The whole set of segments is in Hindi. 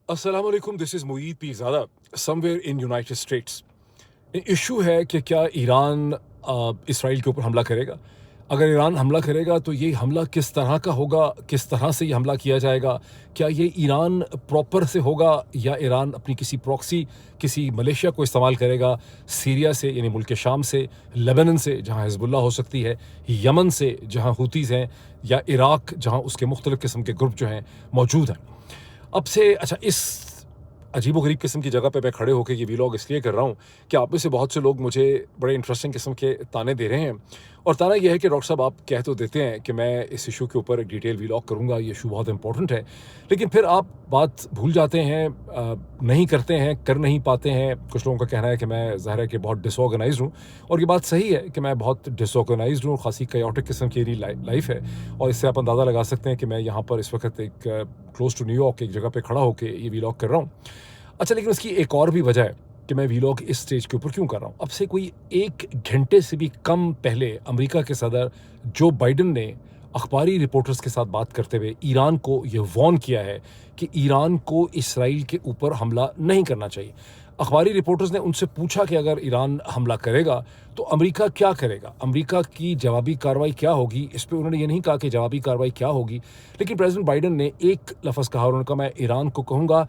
अस्सलाम वालेकुम, this is Moeed Pirzada somewhere in United states. Issue है कि क्या ईरान इसराइल के ऊपर हमला करेगा? अगर ईरान हमला करेगा तो ये हमला किस तरह का होगा? किस तरह से ये हमला किया जाएगा? क्या ये ईरान प्रॉपर से होगा या ईरान अपनी किसी प्रॉक्सी, किसी मलेशिया को इस्तेमाल करेगा? सीरिया से यानी मुल्क शाम से, लेबनान से जहाँ हिज़्बुल्लाह हो सकती है, यमन से जहाँ हूतीज़ हैं, या इराक जहाँ उसके मुख्तलिफ़ किस्म के ग्रुप जो हैं मौजूद हैं। अब से अच्छा, इस अजीबो-गरीब किस्म की जगह पे मैं खड़े होके ये व्लॉग इसलिए कर रहा हूँ कि आप में से बहुत से लोग मुझे बड़े इंटरेस्टिंग किस्म के ताने दे रहे हैं। और ताना ये है कि डॉक्टर साहब, आप कह तो देते हैं कि मैं इस इशू के ऊपर एक डिटेल व्लॉग करूँगा, ये इशू बहुत इंपॉर्टेंट है। लेकिन फिर आप बात भूल जाते हैं, नहीं करते हैं, कर नहीं पाते हैं। कुछ लोगों का कहना है कि मैं ज़ाहिर है कि बहुत डिसऑर्गनाइज़्ड हूँ, और ये बात सही है कि मैं बहुत डिसऑर्गनाइज़्ड हूँ, ख़ासी chaotic किस्म की मेरी लाइफ़ है। और इससे आप अंदाज़ा लगा सकते हैं कि मैं यहाँ पर इस वक़्त एक क्लोज़ टू न्यूयॉर्क एक जगह पे खड़ा होके ये व्लॉग कर रहा हूँ। अच्छा, लेकिन उसकी एक और भी वजह है कि मैं व्लॉग इस स्टेज के ऊपर क्यों कर रहा हूँ। अब से कोई 1 घंटे से भी कम पहले अमेरिका के सदर जो बाइडेन ने अखबारी रिपोर्टर्स के साथ बात करते हुए ईरान को ये वार्न किया है कि ईरान को इसराइल के ऊपर हमला नहीं करना चाहिए। अखबारी रिपोर्टर्स ने उनसे पूछा कि अगर ईरान हमला करेगा तो अमेरिका क्या करेगा? अमेरिका की जवाबी कार्रवाई क्या होगी? इस पे उन्होंने ये नहीं कहा कि जवाबी कार्रवाई क्या होगी, लेकिन प्रेज़िडेंट बाइडेन ने एक लफ़्ज़ कहा, और उन्होंने कहा, मैं ईरान को कहूँगा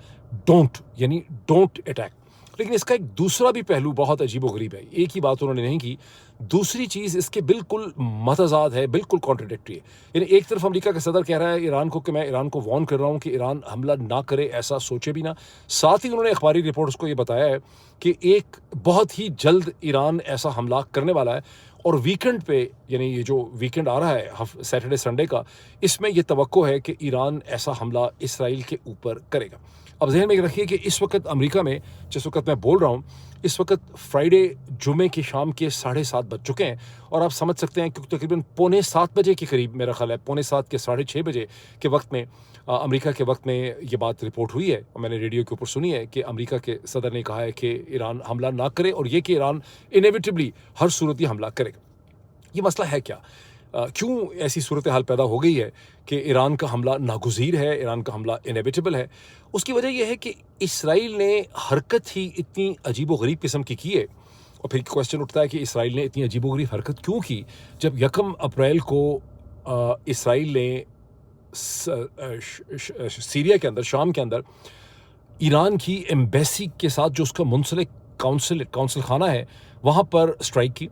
डोंट, यानी डोंट अटैक। लेकिन इसका एक दूसरा भी पहलू बहुत अजीबो-गरीब है। एक ही बात उन्होंने नहीं की, दूसरी चीज़ इसके बिल्कुल मतज़ाद है, बिल्कुल कॉन्ट्राडिक्टरी है। यानी एक तरफ अमेरिका का सदर कह रहा है ईरान को कि मैं ईरान को वार्न कर रहा हूँ कि ईरान हमला ना करे, ऐसा सोचे भी ना। साथ ही उन्होंने अखबारी रिपोर्ट्स को ये बताया है कि एक बहुत ही जल्द ईरान ऐसा हमला करने वाला है, और वीकेंड पे, यानी ये जो वीकेंड आ रहा है सैटरडे संडे का, इसमें ये तवक्को है कि ईरान ऐसा हमला इसराइल के ऊपर करेगा। अब ज़हन में रखिए कि इस वक़्त अमेरिका में, जिस वक़्त मैं बोल रहा हूँ, इस वक़्त फ्राइडे जुमे की शाम के 7:30 बज चुके हैं, और आप समझ सकते हैं कि तकरीबन पौने 7 बजे के करीब, मेरा ख़्याल है पौने 7 के 6:30 बजे के वक़्त में, अमेरिका के वक़्त में ये बात रिपोर्ट हुई है, और मैंने रेडियो के ऊपर सुनी है कि अमेरिका के सदर ने कहा है कि ईरान हमला ना करे, और ये कि ईरान इनेविटेबली हर सूरत ही हमला करेगा। ये मसला है क्या? क्यों ऐसी सूरत हाल पैदा हो गई है कि ईरान का हमला नागुज़ीर है, ईरान का हमला इनेविटेबल है? उसकी वजह ये है कि इसराइल ने हरकत ही इतनी अजीबो-गरीब किस्म की है। और फिर क्वेश्चन उठता है कि इसराइल ने इतनी अजीबो-गरीब हरकत क्यों की, जब 1 अप्रैल को इसराइल ने सीरिया के अंदर, शाम के अंदर, ईरान की एम्बेसी के साथ जो उसका मुंसलिक काउंसिल खाना है, वहाँ पर स्ट्राइक की।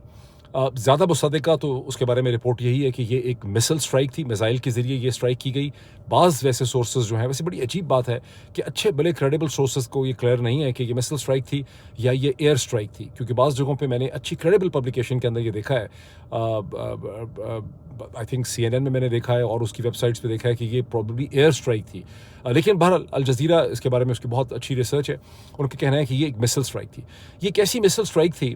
ज़्यादा मुसद्दिक़ा तो उसके बारे में रिपोर्ट यही है कि ये एक मिसाइल स्ट्राइक थी, मिसाइल के ज़रिए ये स्ट्राइक की गई। बाज़ वैसे सोर्सेज़ जो हैं, वैसे बड़ी अजीब बात है कि अच्छे भले क्रेडिबल सोर्सेज़ को ये क्लियर नहीं है कि ये मिसाइल स्ट्राइक थी या ये एयर स्ट्राइक थी, क्योंकि बाज़ जगहों पे मैंने अच्छी क्रेडिबल पब्लिकेशन के अंदर ये देखा है। आई थिंक CNN में मैंने देखा है, और उसकी वेबसाइट्स पे देखा है कि ये प्रोबेबली एयर स्ट्राइक थी। लेकिन बहरहाल अल जज़ीरा इसके बारे में, उसकी बहुत अच्छी रिसर्च है, उनका कहना है कि ये एक मिसाइल स्ट्राइक थी। ये एक ऐसी मिसाइल स्ट्राइक थी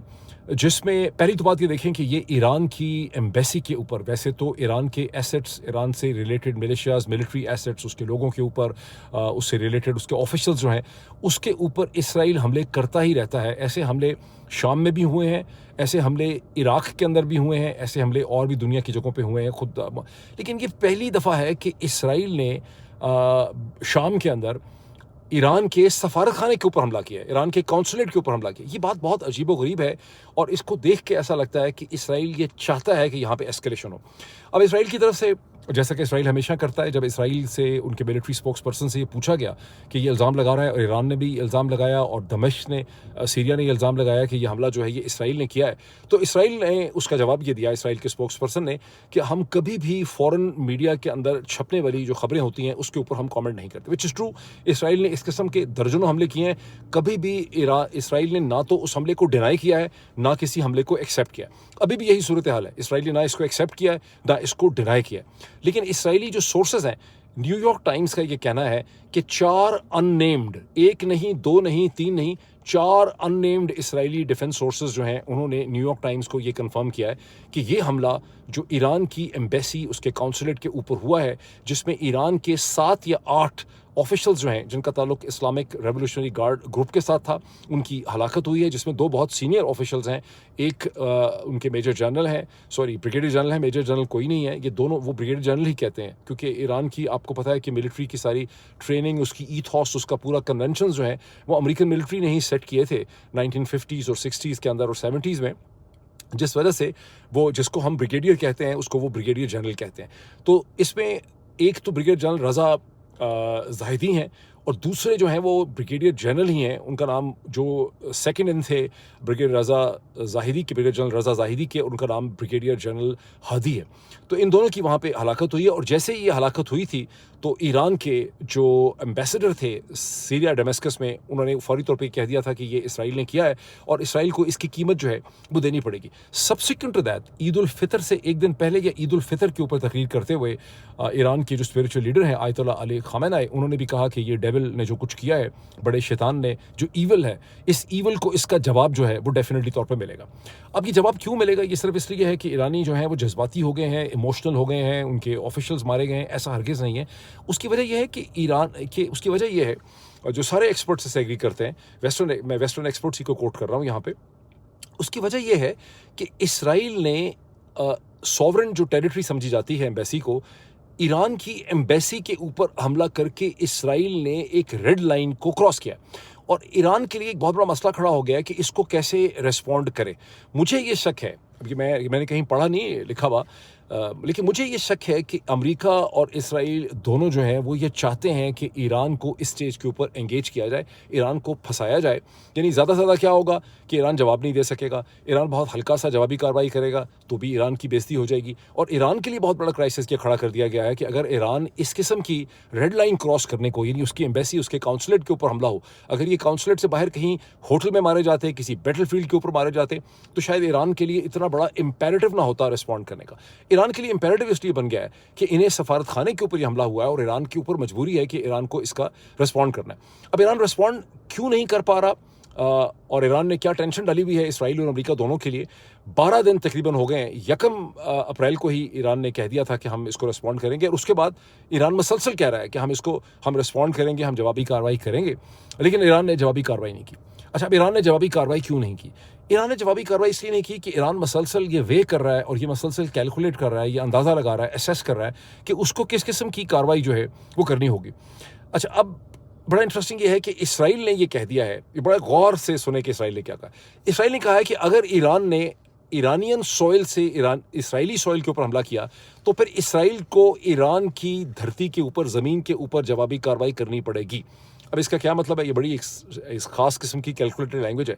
जिसमें पहली तो बात ये देखें कि ये ईरान की एम्बेसी के ऊपर, वैसे तो ईरान के एसेट्स, ईरान से रिलेटेड मिलिशियाज़, मिलिट्री एसेट्स, उसके लोगों के ऊपर, उससे रिलेटेड उसके ऑफिशियल्स जो हैं, उसके ऊपर इसराइल हमले करता ही रहता है। ऐसे हमले शाम में भी हुए हैं, ऐसे हमले इराक के अंदर भी हुए हैं, ऐसे हमले और भी दुनिया की जगहों पे हुए हैं खुद। लेकिन ये पहली दफ़ा है कि इसराइल ने शाम के अंदर ईरान के सफारत खाने के ऊपर हमला किया है, ईरान के कौंसुलेट के ऊपर हमला किया। ये बात बहुत अजीबो-गरीब है, और इसको देख के ऐसा लगता है कि इसराइल ये चाहता है कि यहाँ पे एस्केलेशन हो। अब इसराइल की तरफ से, जैसा कि इसराइल हमेशा करता है, जब इसराइल से उनके मिलिट्री स्पोक्सपर्सन से ये पूछा गया कि ये इल्ज़ाम लगा रहा है, और ईरान ने भी इल्ज़ाम लगाया, और दमिश्क ने, सीरिया ने ये इल्ज़ाम लगाया कि ये हमला जो है ये इसराइल ने किया है, तो इसराइल ने उसका जवाब ये दिया, इसराइल के स्पोक्सपर्सन ने, कि हम कभी भी फ़ॉरेन मीडिया के अंदर छपने वाली जो खबरें होती हैं उसके ऊपर हम कमेंट नहीं करते, विच इज़ ट्रू। इसराइल ने इस किस्म के दर्जनों हमले किए हैं, कभी भी इसराइल ने ना तो उस हमले को डिनाई किया है, ना किसी हमले को एक्सेप्ट किया है। अभी भी यही सूरत हाल है, इसराइल ने ना इसको एक्सेप्ट किया है, ना इसको डिनाई किया है। लेकिन इसराइली जो सोर्सेज हैं, न्यूयॉर्क टाइम्स का ये कहना है कि 4 अननेम्ड, 1 नहीं, 2 नहीं, 3 नहीं, 4 अननेम्ड इसराइली डिफेंस सोर्सेज जो हैं उन्होंने न्यूयॉर्क टाइम्स को ये कंफर्म किया है कि ये हमला जो ईरान की एम्बेसी उसके काउंसुलेट के ऊपर हुआ है, जिसमें ईरान के 7 या 8 ऑफिशियल्स जो हैं जिनका ताल्लुक इस्लामिक रेवोल्यूशनरी गार्ड ग्रुप के साथ था, उनकी हलाकत हुई है, जिसमें 2 बहुत सीनियर ऑफिशियल्स हैं। एक उनके मेजर जनरल हैं, सॉरी ब्रिगेडियर जनरल हैं, मेजर जनरल कोई नहीं है, ये दोनों वो ब्रिगेडियर जनरल ही कहते हैं, क्योंकि ईरान की आपको पता है कि मिलिट्री की सारी ट्रेनिंग, उसकी ईथॉस, उसका पूरा कन्वेंशन जो है वो अमेरिकन मिलिट्री ने ही सेट किए थे 1950s और 60s के अंदर और 70s में, जिस वजह से वो जिसको हम ब्रिगेडियर कहते हैं उसको वो ब्रिगेडियर जनरल कहते हैं। तो इसमें एक तो ब्रिगेडियर जनरल रज़ा ज़ाहिदी हैं और दूसरे जो हैं वो ब्रिगेडियर जनरल ही हैं। उनका नाम जो सेकंड इन थे ब्रिगेडियर रज़ा ज़ाहिदी के, ब्रिगेडियर जनरल रज़ा ज़ाहिदी के, उनका नाम ब्रिगेडियर जनरल हादी है। तो इन दोनों की वहाँ पे हलाकत हुई है और जैसे ही ये हलाकत हुई थी तो ईरान के जो एम्बेसडर थे सीरिया डेमेस्कस में, उन्होंने फौरी तौर पे कह दिया था कि ये इसराइल ने किया है और इसराइल को इसकी कीमत जो है वो देनी पड़ेगी। Subsequent to that Eid ul Fitr से एक दिन पहले या ईद उल फितर के ऊपर तकरीर करते हुए ईरान के जो स्पिरिचुअल लीडर हैं आयतुल्लाह अली खामेनेई, उन्होंने भी कहा कि ये डेविल ने जो कुछ किया है, बड़े शैतान ने जो ईवल है, इस ईवल को इसका जवाब जो है वो डेफिनेटली तौर पर मिलेगा। अब ये जवाब क्यों मिलेगा? ये सिर्फ इसलिए है कि ईरानी जो हैं वो जज्बाती हो गए हैं, इमोशनल हो गए हैं, उनके ऑफिशियल्स मारे गए हैं, ऐसा हरगिज़ नहीं है। उसकी वजह यह है कि उसकी वजह यह है, और जो सारे एक्सपर्ट्स इससे एग्री करते हैं, मैं वेस्टर्न एक्सपर्ट्स ही को कोट कर रहा हूँ यहाँ पे, उसकी वजह यह है कि इसराइल ने सॉवरेन जो टेरिटरी समझी जाती है एम्बेसी को, ईरान की एम्बेसी के ऊपर हमला करके इसराइल ने एक रेड लाइन को क्रॉस किया और ईरान के लिए एक बहुत बड़ा मसला खड़ा हो गया है कि इसको कैसे रेस्पॉन्ड करे। मुझे ये शक है, अभी मैंने कहीं पढ़ा नहीं लिखा हुआ, लेकिन मुझे ये शक है कि अमेरिका और इसराइल दोनों जो हैं वो ये चाहते हैं कि ईरान को इस स्टेज के ऊपर एंगेज किया जाए, ईरान को फंसाया जाए। यानी ज़्यादा से ज़्यादा क्या होगा कि ईरान जवाब नहीं दे सकेगा, ईरान बहुत हल्का सा जवाबी कार्रवाई करेगा तो भी ईरान की बेइज्जती हो जाएगी। और ईरान के लिए बहुत बड़ा क्राइसिस ये खड़ा कर दिया गया है कि अगर ईरान इस किस्म की रेड लाइन क्रॉस करने को, यानी उसकी एम्बेसी, उसके काउंसलेट के ऊपर हमला हो, अगर ये काउंसलेट से बाहर कहीं होटल में मारे जाते, किसी बैटलफील्ड के ऊपर मारे जाते, तो शायद ईरान के लिए इतना बड़ा इंपेरेटिव ना होता रिस्पॉन्ड करने का। ईरान के लिए इंपेरेटिव इसलिए बन गया है कि इन्हें सफारत खाने के ऊपर ये हमला हुआ है और ईरान के ऊपर मजबूरी है कि ईरान को इसका रिस्पॉन्ड करना है। अब ईरान रिस्पॉन्ड क्यों नहीं कर पा रहा और ईरान ने क्या टेंशन डाली हुई है इसराइल और अमेरिका दोनों के लिए? 12 दिन तकरीबन हो गए हैं। 1 अप्रैल को ही ईरान ने कह दिया था कि हम इसको रिस्पॉन्ड करेंगे और उसके बाद ईरान मुसलसल कह रहा है कि हम रिस्पॉन्ड करेंगे, हम जवाबी कार्रवाई करेंगे, लेकिन ईरान ने जवाबी कार्रवाई नहीं की। अच्छा, अब ईरान ने जवाबी कार्रवाई क्यों नहीं की? ईरान ने जवाबी कार्रवाई इसलिए नहीं की कि ईरान मसलसल ये वे कर रहा है और ये मसलसल कैलकुलेट कर रहा है, ये अंदाज़ा लगा रहा है, असेस कर रहा है कि उसको किस किस्म की कार्रवाई जो है वो करनी होगी। अच्छा, अब बड़ा इंटरेस्टिंग ये है कि इसराइल ने ये कह दिया है, ये बड़ा गौर से सुने कि इसराइल ने क्या कहा। इसराइल ने कहा है कि अगर ईरान ने ईरानियन सॉइल से इसराइली सॉइल के ऊपर हमला किया तो फिर इसराइल को ईरान की धरती के ऊपर, ज़मीन के ऊपर जवाबी कार्रवाई करनी पड़ेगी। अब इसका क्या मतलब है? ये बड़ी इस खास किस्म की कैलकुलेटेड लैंग्वेज है।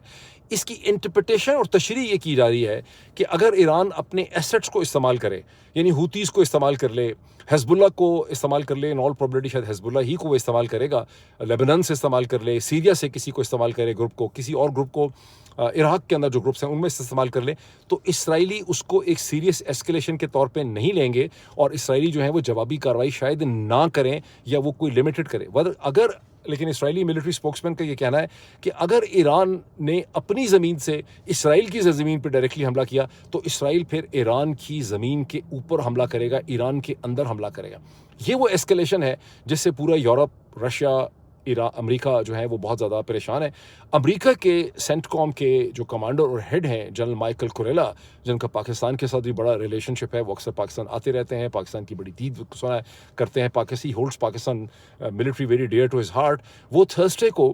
इसकी इंटरप्रिटेशन और तशरीह ये की जा रही है कि अगर ईरान अपने एसेट्स को इस्तेमाल करे, यानी हूतीज़ को इस्तेमाल कर ले, हिज़्बुल्लाह को इस्तेमाल कर ले, इन ऑल प्रोबेबिलिटी शायद हिज़्बुल्लाह ही को वो इस्तेमाल करेगा, लेबनान से इस्तेमाल कर ले, सीरिया से किसी को इस्तेमाल करे, ग्रुप को, किसी और ग्रुप को, इराक के अंदर जो ग्रुप्स हैं उनमें से इस्तेमाल कर ले, तो इसराइली उसको एक सीरियस एस्केलेशन के तौर पे नहीं लेंगे और इसराइली जो है वो जवाबी कार्रवाई शायद ना करें या वो कोई लिमिटेड करे। अगर लेकिन इसराइली मिलिट्री स्पोक्समैन का ये कहना है कि अगर ईरान ने अपनी ज़मीन से इसराइल की ज़मीन पर डायरेक्टली हमला किया तो इसराइल फिर ईरान की ज़मीन के ऊपर हमला करेगा, ईरान के अंदर हमला करेगा। ये वो एस्केलेशन है जिससे पूरा यूरोप, रशिया, अमेरिका जो है वो बहुत ज़्यादा परेशान है। अमेरिका के सेंटकॉम के जो कमांडर और हेड हैं जनरल माइकल कुरेला, जिनका पाकिस्तान के साथ भी बड़ा रिलेशनशिप है, वो अक्सर पाकिस्तान आते रहते हैं, पाकिस्तान की बड़ी दीद सुना करते हैं, Pakistan holds Pakistan military very dear to his heart. वो थर्सडे को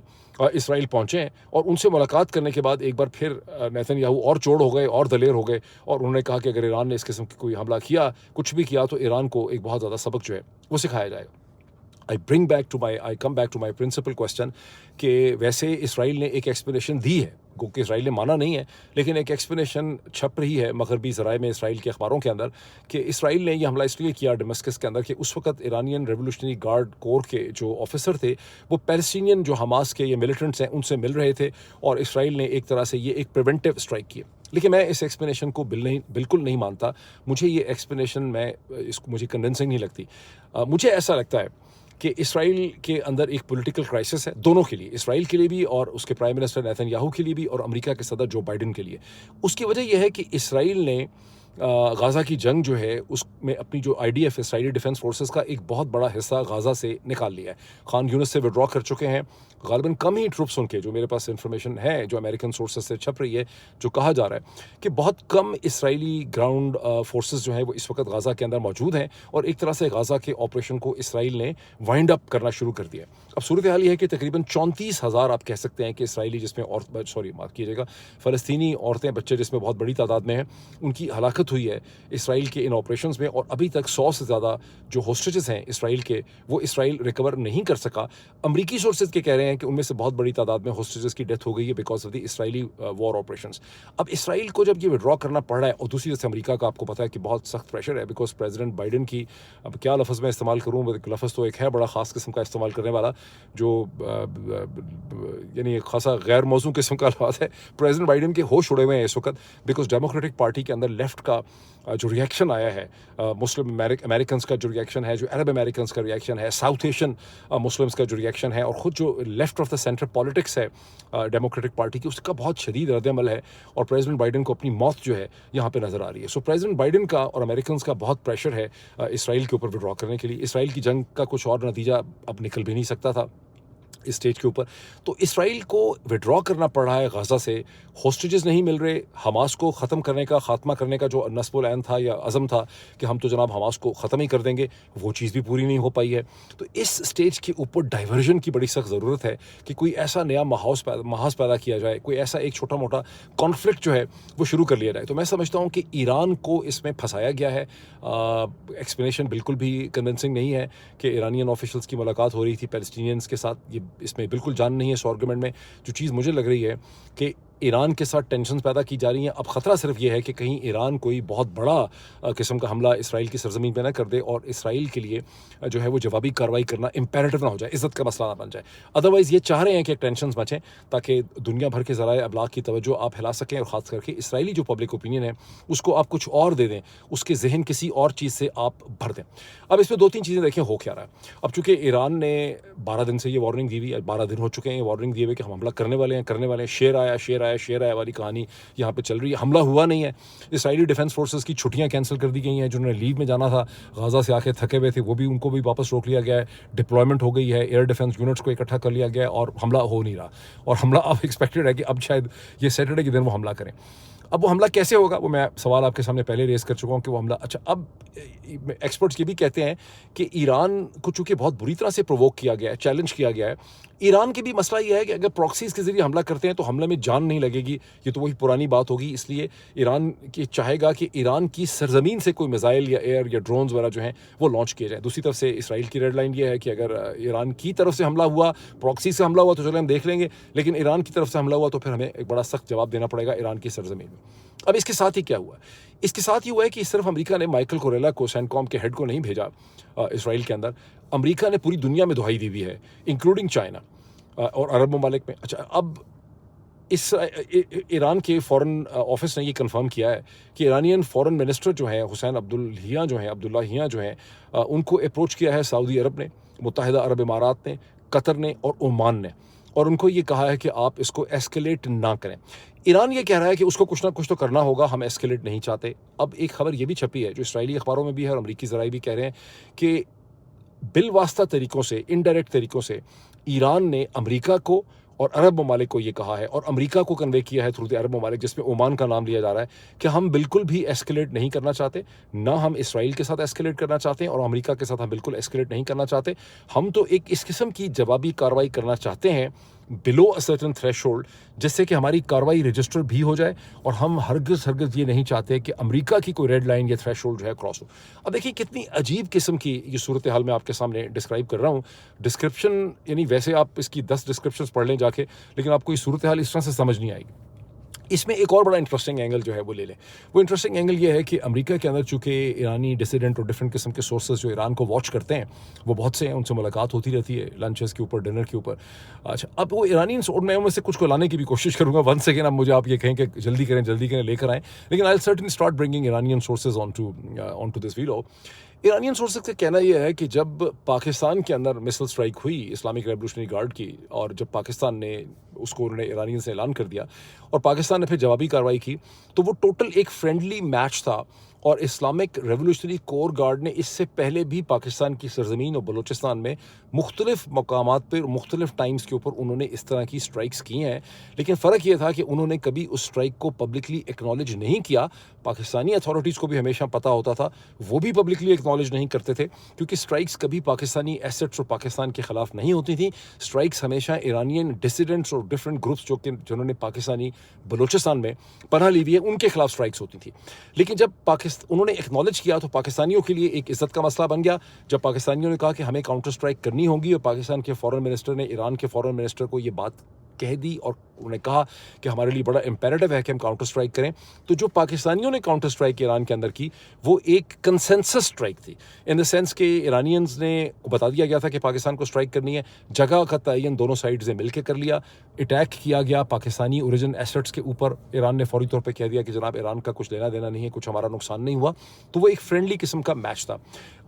इसराइल पहुँचे हैं और उनसे मुलाकात करने के बाद एक बार फिर नेतन्याहू और चोड़ हो गए और दलेर हो गए और उन्होंने कहा कि अगर ईरान ने इस किस्म की कोई हमला किया, कुछ भी किया, तो ईरान को एक बहुत ज़्यादा सबक जो है वो सिखाया जाएगा। I come back to my principal question कि वैसे इसराइल ने एक एक्सप्लेनेशन दी है, क्योंकि इसराइल ने माना नहीं है, लेकिन एक एक्सप्लेनेशन छप रही है मगरबी ज़राए में, इसराइल के अखबारों के अंदर, कि इसराइल ने यह हमला इसलिए किया दमिश्क के अंदर कि उस वक्त ईरानियन रेवोल्यूशनरी गार्ड कोर के जो ऑफिसर थे वो पैलेस्टीनियन जो हमास के ये मिलिटेंट्स हैं उनसे मिल रहे थे और इसराइल ने एक तरह से ये एक प्रिवेंटिव स्ट्राइक की। लेकिन मैं इस एक्सप्लेनेशन को बिल्कुल नहीं मानता। मुझे ये एक्सप्लेनेशन मुझे कन्विंसिंग नहीं लगती। मुझे ऐसा लगता है कि इसराइल के अंदर एक पॉलिटिकल क्राइसिस है, दोनों के लिए, इसराइल के लिए भी और उसके प्राइम मिनिस्टर नेतन्याहू के लिए भी और अमेरिका के सदर जो बाइडेन के लिए। उसकी वजह यह है कि इसराइल ने गाज़ा की जंग जो है उसमें अपनी जो आईडीएफ इसराइली डिफेंस फोर्सेस का एक बहुत बड़ा हिस्सा गाज़ा से निकाल लिया है। खान यूनिस से विड्रॉ कर चुके हैं। गालिबन कम ही ट्रुप्स उनके, जो मेरे पास इन्फॉर्मेशन है, जो अमेरिकन सोर्सेस से छप रही है, जो कहा जा रहा है कि बहुत कम इसराइली ग्राउंड फोर्सेस जो हैं वो इस वक्त गाज़ा के अंदर मौजूद हैं और एक तरह से गाज़ा के ऑपरेशन को इसराइल ने वाइंड अप करना शुरू कर दिया। अब सूरत हाल ये है कि तकरीबन 34,000 आप कह सकते हैं कि इसराइली, जिसमें माफ़ कीजिएगा, फ़लस्तीनी औरतें बच्चे जिसमें बहुत बड़ी तादाद में हैं, उनकी हलाकत हुई है इसराइल के इन ऑपरेशंस में। और अभी तक 100 से ज़्यादा जो होस्टेजेस हैं इसराइल के, वो इसराइल रिकवर नहीं कर सका। अमरीकी सोर्सेज के कह रहे हैं कि उनमें से बहुत बड़ी तादाद में होस्टेजेस की डेथ हो गई है because of the Israeli war operations. अब इसराइल को जब ये विड्रॉ करना पड़ रहा है, और दूसरी तरफ से अमेरिका का आपको पता है कि बहुत सख्त प्रेशर है बिकॉज प्रेसिडेंट बाइडेन की, अब क्या लफ्ज़ मैं इस्तेमाल करूँ, लफ्ज़ तो एक है बड़ा ख़ास किस्म का इस्तेमाल करने वाला, जो यानी एक खासा गैर मौजूद किस्म का बात है। प्रेसिडेंट बाइडेन के होश उड़े हुए हैं इस वक्त बिकॉज डेमोक्रेटिक पार्टी के अंदर लेफ्ट का जो रिएक्शन आया है, मुस्लिम अमेरिकन्स का जो रिएक्शन है, जो अरब अमेरिकन्स का रिएक्शन है, साउथ एशियन मुस्लिम्स का जो रिएक्शन है, और ख़ुद जो left of the centre politics है डेमोक्रेटिक पार्टी की, उसका बहुत शदीद रद्द-ए-अमल है और प्रेसिडेंट बाइडेन को अपनी मौत जो है यहाँ पे नज़र आ रही है। सो प्रेसिडेंट बाइडेन का और अमेरिकन्स का बहुत प्रेशर है इसराइल के ऊपर विड्रॉ करने के लिए। इसराइल की जंग का कुछ और नतीजा अब निकल भी नहीं सकता था इस स्टेज के ऊपर। तो इसराइल को विड्रॉ करना पड़ रहा है गाज़ा से, होस्टेजेस नहीं मिल रहे, हमास को ख़त्म करने का, ख़ात्मा करने का जो नस्बुल ऐन था या अज़म था कि हम तो जनाब हमास को ख़त्म ही कर देंगे, वो चीज़ भी पूरी नहीं हो पाई है। तो इस स्टेज के ऊपर डाइवर्जन की बड़ी सख्त ज़रूरत है कि कोई ऐसा नया महाज पैदा किया जाए, कोई ऐसा एक छोटा मोटा कॉन्फ्लिक्ट जो है वो शुरू कर लिया जाए। तो मैं समझता हूँ कि ईरान को इसमें फंसाया गया है। एक्सप्लेनेशन बिल्कुल भी कन्विंसिंग नहीं है कि ईरानियन ऑफिशियल्स की मुलाकात हो रही थी पैलेस्टीनियंस के साथ, ये इसमें बिल्कुल जान नहीं है इस आर्गुमेंट में। जो चीज़ मुझे लग रही है कि ईरान के साथ टेंशन्स पैदा की जा रही हैं। अब ख़तरा सिर्फ ये है कि कहीं ईरान कोई बहुत बड़ा किस्म का हमला इसराइल की सरजमीन पे ना कर दे और इसराइल के लिए जो है वो जवाबी कार्रवाई करना इम्पेरेटिव ना हो जाए, इज़्ज़त का मसला ना बन जाए। अदरवाइज़ ये चाह रहे हैं कि टेंशन्स बचें ताकि दुनिया भर के ज़राए अबलाग की तवज्जो आप हिला सकें और ख़ास करके इसराइली जो पब्लिक ओपिनियन है उसको आप कुछ और दे दें, उसके जहन किसी और चीज़ से आप भर दें। अब इसमें 2-3 चीज़ें देखें हो क्या रहा है। अब चूँकि ईरान ने 12 दिन से ये वार्निंग दी हुई है, 12 दिन हो चुके हैं ये वार्निंग दिए हुए कि हम हमला करने वाले हैं, शेर आया वाली कहानी यहाँ पे चल रही है। हमला हुआ नहीं है। इसराइली डिफेंस फोर्सेस की छुट्टियाँ कैंसिल कर दी गई हैं, जिन्होंने लीव में जाना था गाज़ा से आके थके हुए थे, वो भी उनको भी वापस रोक लिया गया है। डिप्लॉयमेंट हो गई है, एयर डिफेंस यूनिट्स को इकट्ठा कर लिया गया है और हमला हो नहीं रहा। और हमला अब एक्सपेक्टेड है कि अब शायद ये सैटरडे के दिन वो हमला करें। अब वो हमला कैसे होगा, वो मैं सवाल आपके सामने पहले रेज़ कर चुका हूँ कि वो हमला, अच्छा, अब एक्सपर्ट्स ये भी कहते हैं कि ईरान को चूँकि बहुत बुरी तरह से प्रोवोक किया गया है, चैलेंज किया गया है, ईरान के भी मसला ये है कि अगर प्रॉक्सीज़ के ज़रिए हमला करते हैं तो हमले में जान नहीं लगेगी, ये तो वही पुरानी बात होगी। इसलिए ईरान की चाहेगा कि ईरान की सरजमीन से कोई मिसाइल या एयर या ड्रोन्स वगैरह जो हैं वो लॉन्च किए जाएँ। दूसरी तरफ से इसराइल की रेड लाइन ये है कि अगर ईरान की तरफ से हमला हुआ, प्रॉक्सी से हमला हुआ तो चलो हम देख लेंगे, लेकिन ईरान की तरफ से हमला हुआ तो फिर हमें एक बड़ा सख्त जवाब देना पड़ेगा ईरान की सरजमीन में। अब इसके साथ ही क्या हुआ? इसके साथ ये हुआ है कि सिर्फ अमेरिका ने माइकल कोरेला को, सेंटकॉम के हेड को नहीं भेजा इसराइल के अंदर, अमेरिका ने पूरी दुनिया में दुहाई दी हुई है, इंक्लूडिंग चाइना और अरब ममालिक में। अच्छा, अब इस ईरान के फ़ॉरेन ऑफिस ने ये कंफर्म किया है कि ईरानियन फ़ॉरेन मिनिस्टर जो हैं हुसैन अब्दुल्ला हियां जो हैं, उनको अप्रोच किया है सऊदी अरब ने, मुत्तहिदा अरब इमारात ने, कतर ने और ओमान ने, और उनको ये कहा है कि आप इसको एस्केलेट ना करें। ईरान ये कह रहा है कि उसको कुछ ना कुछ तो करना होगा, हम एस्केलेट नहीं चाहते। अब एक खबर ये भी छपी है जो इसराइली अखबारों में भी है और अमरीकी ज़राए भी कह रहे हैं कि बिलवास्ता तरीक़ों से, इनडायरेक्ट तरीक़ों से ईरान ने अमेरिका को और अरब ममालिक को ये कहा है और अमेरिका को कन्वे किया है थ्रू द अरब ममालिक, जिसमें ओमान का नाम लिया जा रहा है, कि हम बिल्कुल भी एस्केलेट नहीं करना चाहते, ना हम इसराइल के साथ एस्केलेट करना चाहते हैं और अमेरिका के साथ हम बिल्कुल एस्केलेट नहीं करना चाहते। हम तो एक इस किस्म की जवाबी कार्रवाई करना चाहते हैं बिलो अ सर्टेन थ्रेशोल्ड, जिससे कि हमारी कार्रवाई रजिस्टर भी हो जाए, और हम हरगिज़ ये नहीं चाहते कि अमेरिका की कोई रेड लाइन या थ्रेशोल्ड जो है क्रॉस हो। अब देखिए कितनी अजीब किस्म की ये सूरत हाल मैं आपके सामने डिस्क्राइब कर रहा हूँ। डिस्क्रिप्शन यानी वैसे आप इसकी 10 डिस्क्रिप्शंस पढ़ लें जाके, लेकिन आपको ये सूरत हाल इस तरह से समझ नहीं आएगी। इसमें एक और बड़ा इंटरेस्टिंग एंगल जो है वो ले लें। वो इंटरेस्टिंग एंगल ये है कि अमेरिका के अंदर चूँकि ईरानी डिसिडेंट और डिफरेंट किस्म के सोर्सेज जो ईरान को वॉच करते हैं वो बहुत से हैं, उनसे मुलाकात होती रहती है लंचेस के ऊपर, डिनर के ऊपर। अच्छा, अब वो ईरानी मैं उनमें से कुछ को लाने की भी कोशिश करूँगा। वन सेकेंड, अब मुझे आप ये कहें कि जल्दी करें लेकर आएँ, लेकिन I will certainly start bringing Iranian sources on to this video. Iranian sources का कहना यह है कि जब पाकिस्तान के अंदर मिसाइल स्ट्राइक हुई इस्लामिक रेवोल्यूशनरी गार्ड की, और जब पाकिस्तान ने उसको, उन्होंने ईरानियन से ऐलान कर दिया और पाकिस्तान ने फिर जवाबी कार्रवाई की, तो वो टोटल एक फ्रेंडली मैच था। और इस्लामिक रेवोल्यूशनरी कोर गार्ड ने इससे पहले भी पाकिस्तान की सरजमीन और बलूचिस्तान में मुख्तलिफ मकामात पर मुख्तलिफ टाइम्स के ऊपर उन्होंने इस तरह की स्ट्राइक्स की हैं। लेकिन फ़र्क ये था कि उन्होंने कभी उस स्ट्राइक को पब्लिकली एक्नॉलेज नहीं किया। पाकिस्तानी अथॉरिटीज़ को भी हमेशा पता होता था, वो भी पब्लिकली एक्नॉलेज नहीं करते थे, क्योंकि स्ट्राइक्स कभी पाकिस्तानी एसेट्स और पाकिस्तान के ख़िलाफ़ नहीं होती थी। स्ट्राइक्स हमेशा ईरानियन डिसिडेंट्स और डिफरेंट ग्रुप्स जिन्होंने पाकिस्तानी बलूचिस्तान में पनाह ली हुई है, उनके खिलाफ स्ट्राइक्स होती थी। लेकिन जब उन्होंने एक्नॉलेज किया तो पाकिस्तानियों के लिए एक इज्जत का मसला बन गया। जब पाकिस्तानियों ने कहा कि हमें काउंटर स्ट्राइक करनी होगी, और पाकिस्तान के फॉरेन मिनिस्टर ने ईरान के फॉरेन मिनिस्टर को ये बात कह दी और उन्होंने कहा कि हमारे लिए बड़ा इम्पेरेटिव है कि हम काउंटर स्ट्राइक करें, तो जो पाकिस्तानियों ने काउंटर स्ट्राइक ईरान के अंदर की, वो एक कंसेंसस स्ट्राइक थी, इन द सेंस कि ईरानियंस ने बता दिया गया था कि पाकिस्तान को स्ट्राइक करनी है। जगह का तयन दोनों साइड्स ने मिलकर कर लिया। अटैक किया गया पाकिस्तानी ओरिजिन एसेट्स के ऊपर। ईरान ने फौरी तौर पर कह दिया कि जनाब ईरान का कुछ लेना देना नहीं है, कुछ हमारा नुकसान नहीं हुआ। तो वो एक फ्रेंडली किस्म का मैच था।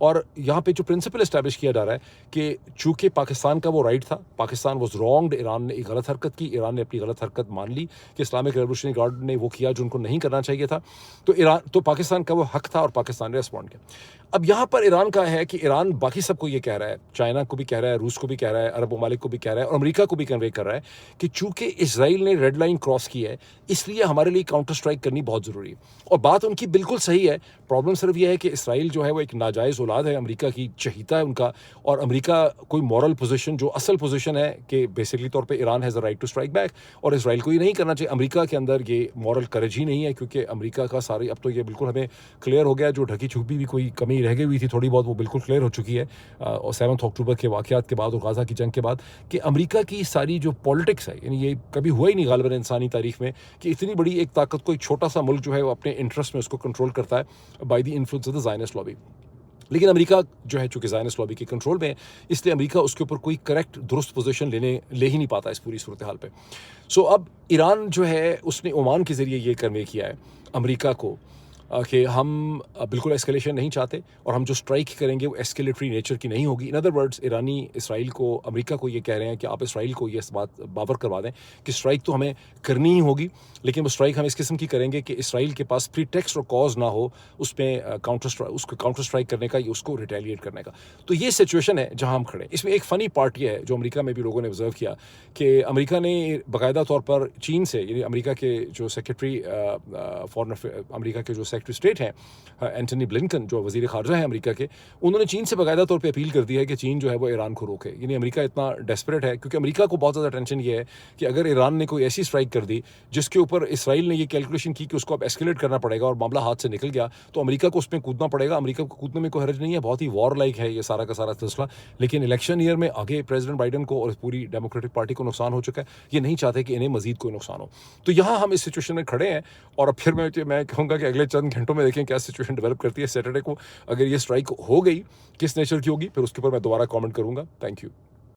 और यहाँ पे जो प्रिंसिपल इस्टेब्लिश किया जा रहा है कि चूंकि पाकिस्तान का वो राइट था, पाकिस्तान वॉज रॉन्ग्ड, ईरान ने एक गलत हरकत की, ईरान ने अपनी गलत हरकत मान ली कि इस्लामिक रेवोल्यूशनरी गार्ड ने वो किया जो उनको नहीं करना चाहिए था, तो पाकिस्तान का वो हक था और पाकिस्तान ने रिस्पॉन्ड किया। अब यहाँ पर ईरान का है कि ईरान बाकी सबको ये कह रहा है, चाइना को भी कह रहा है, रूस को भी कह रहा है, अरब ममालिक को भी कह रहा है और अमेरिका को भी कन्वे कर रहा है कि चूंकि इसराइल ने रेड लाइन क्रॉस की है, इसलिए हमारे लिए काउंटर स्ट्राइक करनी बहुत ज़रूरी है। और बात उनकी बिल्कुल सही है। प्रॉब्लम सिर्फ यह है कि इसराइल जो है वो एक नाजायज़ औलाद है, अमेरिका की चहीता है उनका, और अमेरिका कोई मॉरल पोजीशन, जो असल पोजीशन है कि बेसिकली तौर पे Iran has a right to strike back, और इसराइल को ये नहीं करना चाहिए। अमेरिका के अंदर ये मॉरल करेज ही नहीं है, क्योंकि अमेरिका का सारी, अब तो ये बिल्कुल हमें क्लियर हो गया, जो ढकी छुपी भी कोई कमी रह गई हुई थी थोड़ी बहुत, वो बिल्कुल क्लियर हो चुकी है। और 7 अक्टूबर के वाक़यात के बाद और गाज़ा की जंग के बाद, कि अमेरिका की सारी जो पॉलिटिक्स है, यानी ये कभी हुआ ही नहीं गालिबन इंसानी तारीख में कि इतनी बड़ी एक ताकत को एक छोटा सा मुल्क जो है वो अपने इंटरेस्ट में उसको कंट्रोल करता है by the influence of the Zionist lobby. लेकिन अमेरिका जो है चूंकि ज़ायनिस्ट लॉबी के कंट्रोल में है, इसलिए अमेरिका उसके ऊपर कोई करेक्ट दुरुस्त पोजीशन ले ही नहीं पाता इस पूरी सूरत हाल पे। सो अब ईरान जो है उसने ओमान के ज़रिए ये कन्वे किया है अमेरिका को कि हम बिल्कुल एस्केलेशन नहीं चाहते, और हम जो स्ट्राइक करेंगे वो एस्केलेटरी नेचर की नहीं होगी। In other words, Irani Israel को, अमेरिका को ये कह रहे हैं कि आप इसराइल को ये बात बावर करवा दें कि स्ट्राइक तो हमें करनी ही होगी, लेकिन वो स्ट्राइक हम इस किस्म की करेंगे कि इसराइल के पास प्रीटेक्स्ट और कॉज ना हो उसमें उसको काउंटर स्ट्राइक करने का या उसको रिटेलिएट करने का। तो ये सिचुएशन है जहाँ हम खड़े हैं। इसमें एक फ़नी पार्ट ये है जो अमेरिका में भी लोगों ने ऑब्जर्व किया कि अमेरिका ने बाकायदा तौर पर चीन से, यानी अमेरिका के जो सेक्रेटरी फॉरेन अमेरिका के जो सेक्रेटरी स्टेट हैं एंटनी ब्लिंकन, जो वज़ीर ख़ारजा हैं अमेरिका के, उन्होंने चीन से बाकायदा तौर पे अपील कर दी है कि चीन जो है वो ईरान को रोके। यानी अमेरिका इतना डेस्परेट है, क्योंकि अमेरिका को बहुत ज़्यादा टेंशन ये है कि अगर ईरान ने कोई ऐसी स्ट्राइक कर दी जिसके ऊपर इसराइल ने ये कैलकुलेशन की कि उसको अब एस्केलेट करना पड़ेगा और मामला हाथ से निकल गया, तो अमेरिका को उसमें कूदना पड़ेगा। अमेरिका को कूदने में कोई हर्ज नहीं है, बहुत ही वॉर लाइक है ये सारा का सारा सिलसिला। लेकिन इलेक्शन ईयर में आगे प्रेसिडेंट बाइडन को और पूरी डेमोक्रेटिक पार्टी को नुकसान हो चुका है, ये नहीं चाहते कि इन्हें मजीद कोई नुकसान हो। तो यहाँ हम इस सिचुएशन में खड़े हैं, और अब फिर मैं कहूँगा कि अगले चंद घंटों में देखें क्या सिचुएशन डेवलप करती है। सैटरडे को अगर ये स्ट्राइक हो गई, किस नेचर की होगी, फिर उसके ऊपर मैं दोबारा कमेंट करूँगा। Thank you.